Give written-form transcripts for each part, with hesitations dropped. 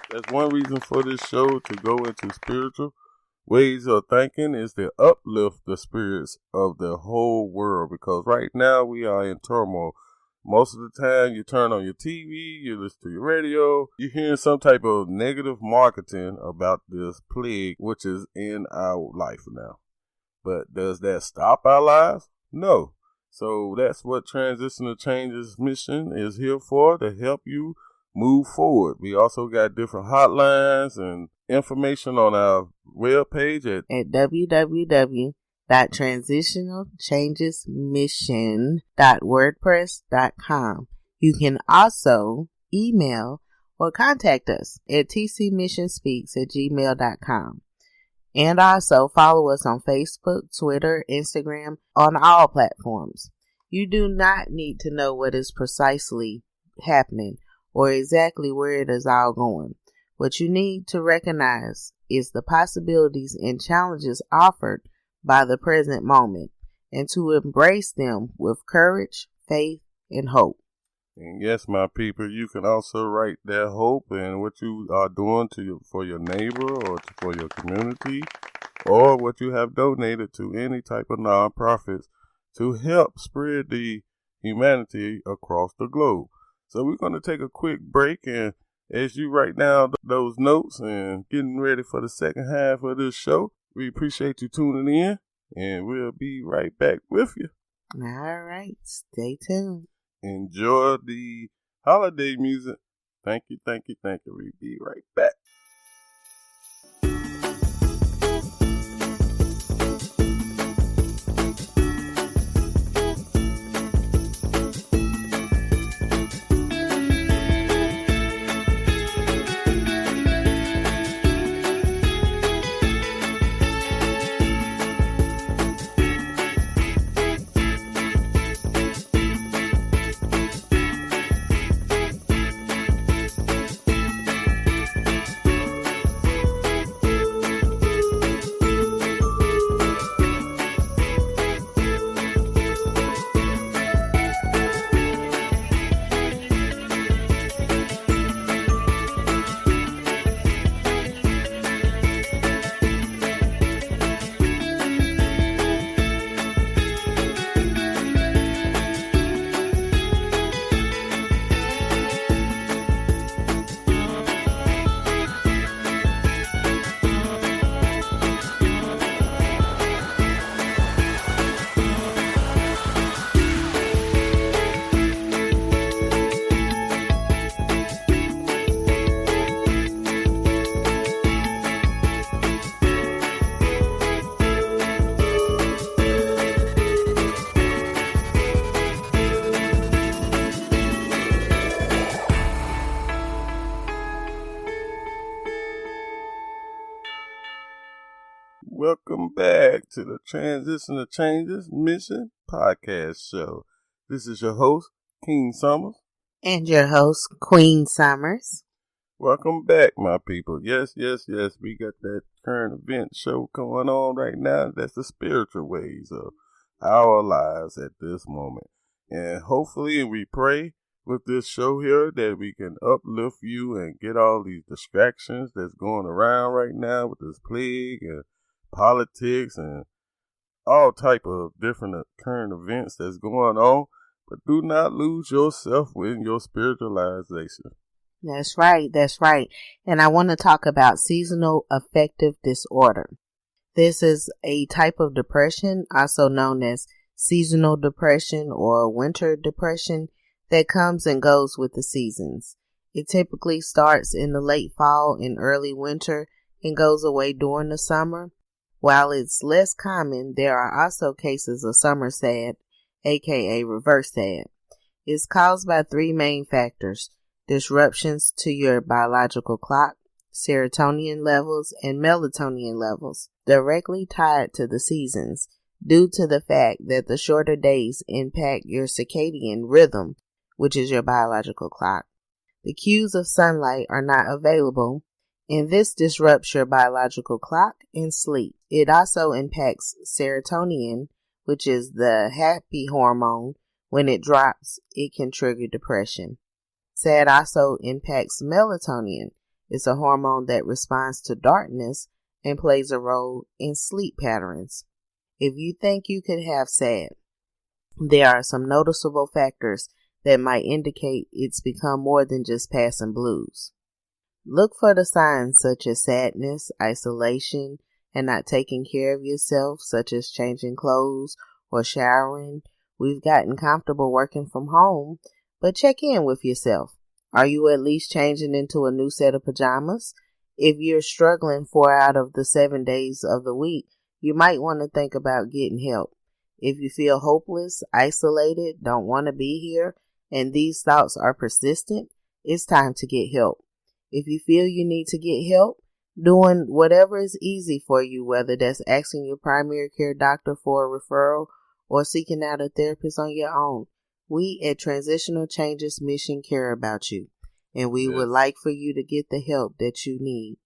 That's one reason for this show to go into spiritual ways of thinking is to uplift the spirits of the whole world, because right now we are in turmoil. Most of the time you turn on your TV, you listen to your radio, you're hearing some type of negative marketing about this plague which is in our life now. But does that stop our lives? No. So that's what Transitional Changes mission is here for, to help you move forward. We also got different hotlines and information on our webpage at www.transitionalchangesmission.wordpress.com. You can also email or contact us at tcmissionspeaks@gmail.com. And also follow us on Facebook, Twitter, Instagram, on all platforms. You do not need to know what is precisely happening or exactly where it is all going. What you need to recognize is the possibilities and challenges offered by the present moment, and to embrace them with courage, faith, and hope. And yes, my people, you can also write that hope and what you are doing for your neighbor or for your community, or what you have donated to any type of nonprofits to help spread the humanity across the globe. So we're going to take a quick break, and as you write down those notes and getting ready for the second half of this show, we appreciate you tuning in, and we'll be right back with you. All right, stay tuned. Enjoy the holiday music. Thank you. We'll be right back. Welcome back to the Transitional Changes Mission podcast show. This is your host, King Summers. And your host, Queen Summers. Welcome back, my people. Yes. We got that current event show going on right now. That's the spiritual ways of our lives at this moment. And hopefully we pray with this show here that we can uplift you and get all these distractions that's going around right now with this plague and politics and all type of different current events that's going on. But do not lose yourself in your spiritualization. That's right. And I want to talk about seasonal affective disorder. This is a type of depression, also known as seasonal depression or winter depression, that comes and goes with the seasons. It typically starts in the late fall and early winter and goes away during the summer. While it's less common, there are also cases of summer sad, aka reverse sad. It's caused by three main factors: disruptions to your biological clock, serotonin levels, and melatonin levels, directly tied to the seasons, due to the fact that the shorter days impact your circadian rhythm, which is your biological clock. The cues of sunlight are not available, and this disrupts your biological clock and sleep. It also impacts serotonin, which is the happy hormone. When it drops, it can trigger depression. SAD also impacts melatonin, It's a hormone that responds to darkness and plays a role in sleep patterns. If you think you could have SAD, there are some noticeable factors that might indicate it's become more than just passing blues. Look for the signs such as sadness, isolation, and not taking care of yourself, such as changing clothes or showering. We've gotten comfortable working from home, but check in with yourself. Are you at least changing into a new set of pajamas? If you're struggling 4 out of the 7 days of the week, you might want to think about getting help. If you feel hopeless, isolated, don't want to be here, and these thoughts are persistent, it's time to get help. If you feel you need to get help, doing whatever is easy for you, whether that's asking your primary care doctor for a referral or seeking out a therapist on your own, we at Transitional Changes Mission care about you, and we would like for you to get the help that you need.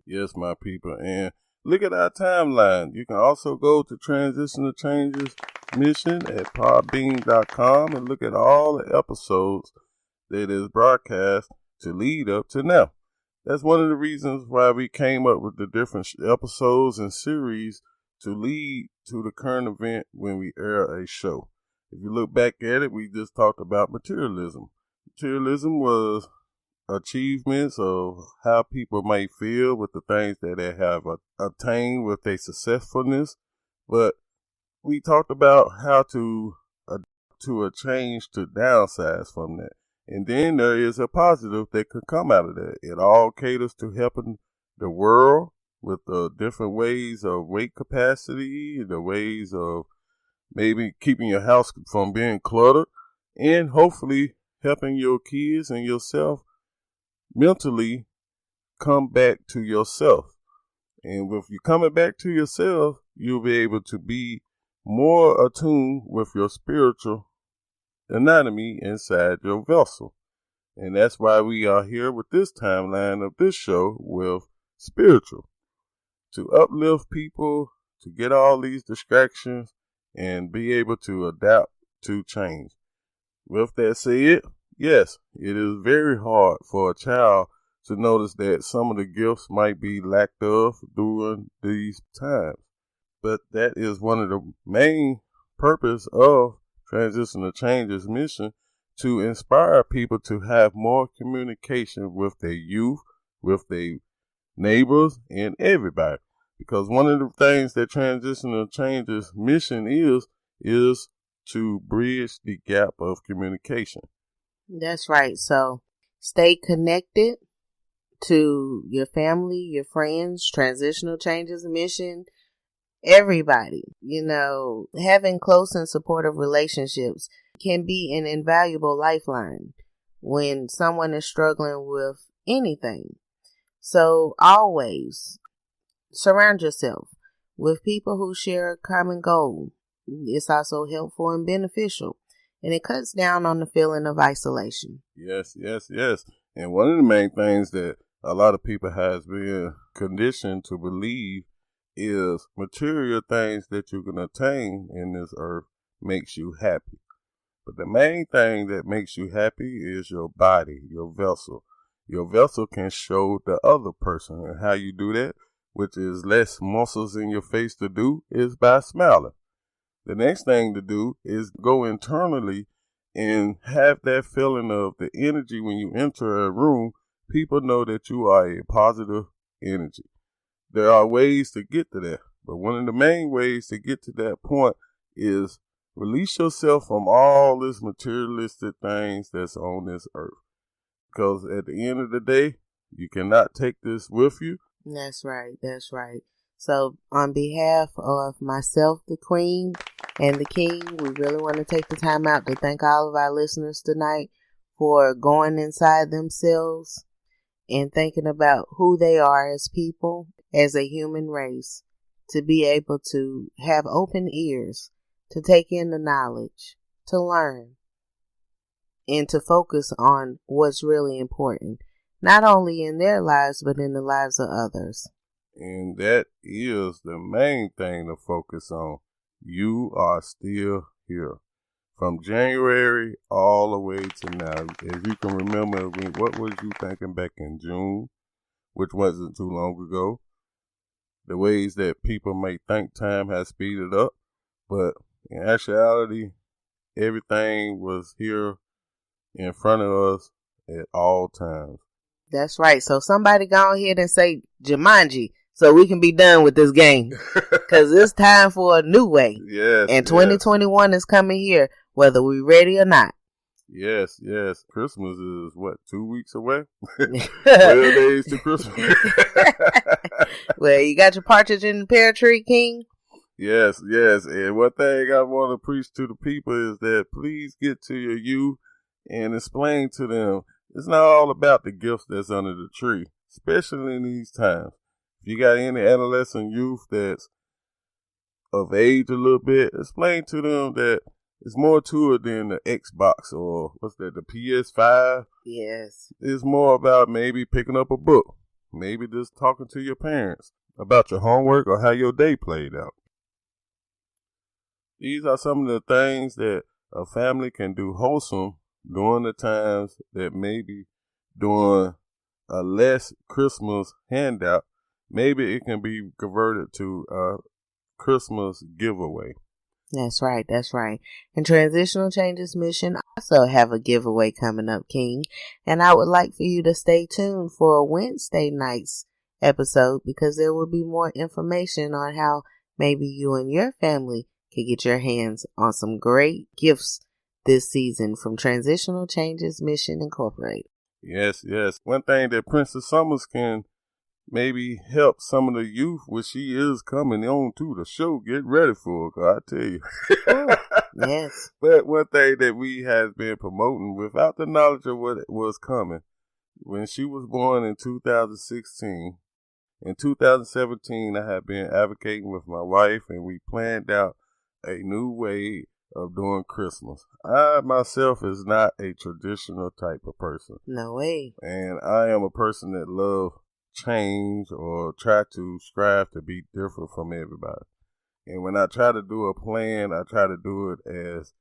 Yes, my people. And look at our timeline. You can also go to Transitional Changes Mission at podbean.com and look at all the episodes that is broadcast to lead up to now. That's one of the reasons why we came up with the different episodes and series to lead to the current event when we air a show. If you look back at it, we just talked about materialism. Materialism was achievements of how people might feel with the things that they have attained with their successfulness. But we talked about how to adapt to a change to downsize from that. And then there is a positive that could come out of that. It all caters to helping the world with the different ways of weight capacity, the ways of maybe keeping your house from being cluttered, and hopefully helping your kids and yourself mentally come back to yourself. And with you coming back to yourself, you'll be able to be more attuned with your spiritual anatomy inside your vessel. And that's why we are here with this timeline of this show with spiritual, to uplift people, to get all these distractions and be able to adapt to change. With that said, yes, it is very hard for a child to notice that some of the gifts might be lacked of during these times. But that is one of the main purpose of Transitional Changes mission, to inspire people to have more communication with their youth, with their neighbors, and everybody. Because one of the things that Transitional Changes mission is to bridge the gap of communication. That's right. So stay connected to your family, your friends, Transitional Changes mission, everybody. Having close and supportive relationships can be an invaluable lifeline when someone is struggling with anything. So always surround yourself with people who share a common goal. It's also helpful and beneficial, and it cuts down on the feeling of isolation. Yes. And one of the main things that a lot of people has been conditioned to believe is material things that you can attain in this earth makes you happy. But the main thing that makes you happy is your body, your vessel. Your vessel can show the other person. And how you do that, which is less muscles in your face to do, is by smiling. The next thing to do is go internally and have that feeling of the energy when you enter a room. People know that you are a positive energy. There are ways to get to that, but one of the main ways to get to that point is release yourself from all this materialistic things that's on this earth. Because at the end of the day, you cannot take this with you. That's right. So on behalf of myself, the Queen, and the King, we really want to take the time out to thank all of our listeners tonight for going inside themselves and thinking about who they are as people, as a human race, to be able to have open ears, to take in the knowledge, to learn, and to focus on what's really important, not only in their lives, but in the lives of others. And that is the main thing to focus on. You are still here. From January all the way to now. As you can remember, what was you thinking back in June? which wasn't too long ago. The ways that people may think time has speeded up, but in actuality, everything was here in front of us at all times. That's right. So somebody go ahead and say Jumanji so we can be done with this game. Because it's time for a new way. Yes. And 2021 is coming here, whether we're ready or not. Yes. Christmas is, 2 weeks away? 12 days to Christmas. Well, you got your partridge in the pear tree, King? Yes. And one thing I want to preach to the people is that please get to your youth and explain to them it's not all about the gifts that's under the tree, especially in these times. If you got any adolescent youth that's of age a little bit, explain to them that it's more to it than the Xbox or the PS5. Yes. It's more about maybe picking up a book, maybe just talking to your parents about your homework or how your day played out. These are some of the things that a family can do wholesome during the times that maybe during a less Christmas handout, maybe it can be converted to a Christmas giveaway. That's right. And Transitional Changes Mission also have a giveaway coming up, King. And I would like for you to stay tuned for a Wednesday night's episode because there will be more information on how maybe you and your family can get your hands on some great gifts this season from Transitional Changes Mission Incorporated. Yes. One thing that Princess Summers can maybe help some of the youth, which she is coming on to the show, get ready for it, 'cause I tell you. Yes. But one thing that we have been promoting without the knowledge of what was coming, when she was born in 2016, in 2017, I have been advocating with my wife, and we planned out a new way of doing Christmas. I myself is not a traditional type of person. No way. And I am a person that loves change or try to strive to be different from everybody. And when I try to do a plan, I try to do it as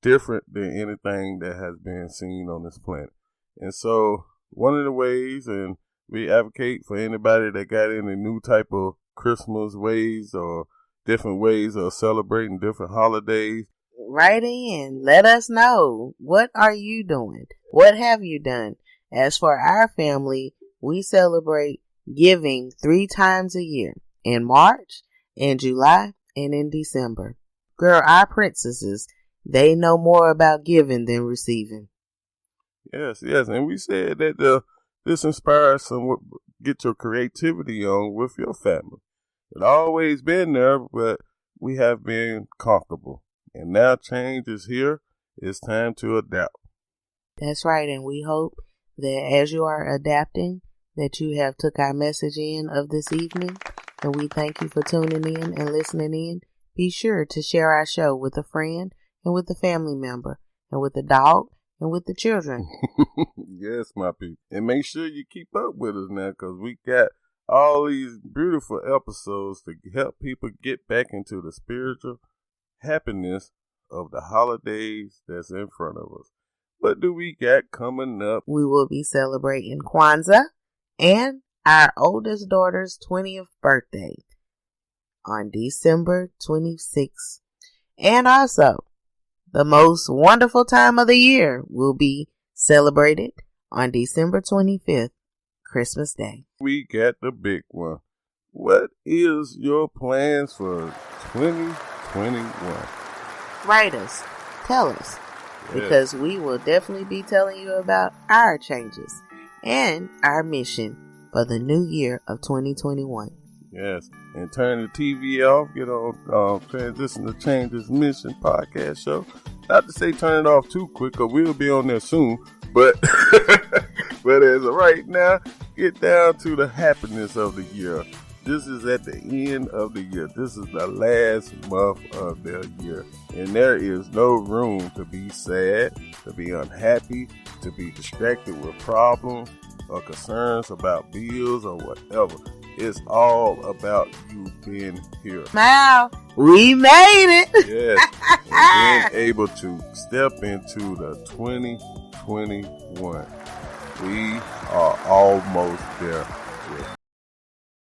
different than anything that has been seen on this planet. And so one of the ways, and we advocate for anybody that got any new type of Christmas ways or different ways of celebrating different holidays. Write in. Let us know. What are you doing? What have you done? As for our family, we celebrate giving 3 times a year. In March, in July, and in December. Girl, our princesses, they know more about giving than receiving. Yes. And we said that this inspires some, get your creativity on with your family. It's always been there, but we have been comfortable. And now change is here. It's time to adapt. That's right. And we hope that as you are adapting, that you have took our message in of this evening. And we thank you for tuning in and listening in. Be sure to share our show with a friend and with a family member and with the dog and with the children. Yes, my people. And make sure you keep up with us now because we got all these beautiful episodes to help people get back into the spiritual happiness of the holidays that's in front of us. What do we got coming up? We will be celebrating Kwanzaa and our oldest daughter's 20th birthday on December 26th. And also, the most wonderful time of the year will be celebrated on December 25th, Christmas Day. We got the big one. What is your plans for 2021? Write us. Tell us. Yes. Because we will definitely be telling you about our changes and our mission for the new year of 2021. Yes. And turn the TV off. Get on Transition to Changes Mission podcast show. Not to say turn it off too quick, because we'll be on there soon. But but as of right now, get down to the happiness of the year. This is at the end of the year. This is the last month of the year. And there is no room to be sad, to be unhappy, to be distracted with problems or concerns about bills or whatever. It's all about you being here. Wow, we made it. Yes. And being able to step into the 2021. We are almost there. Yeah.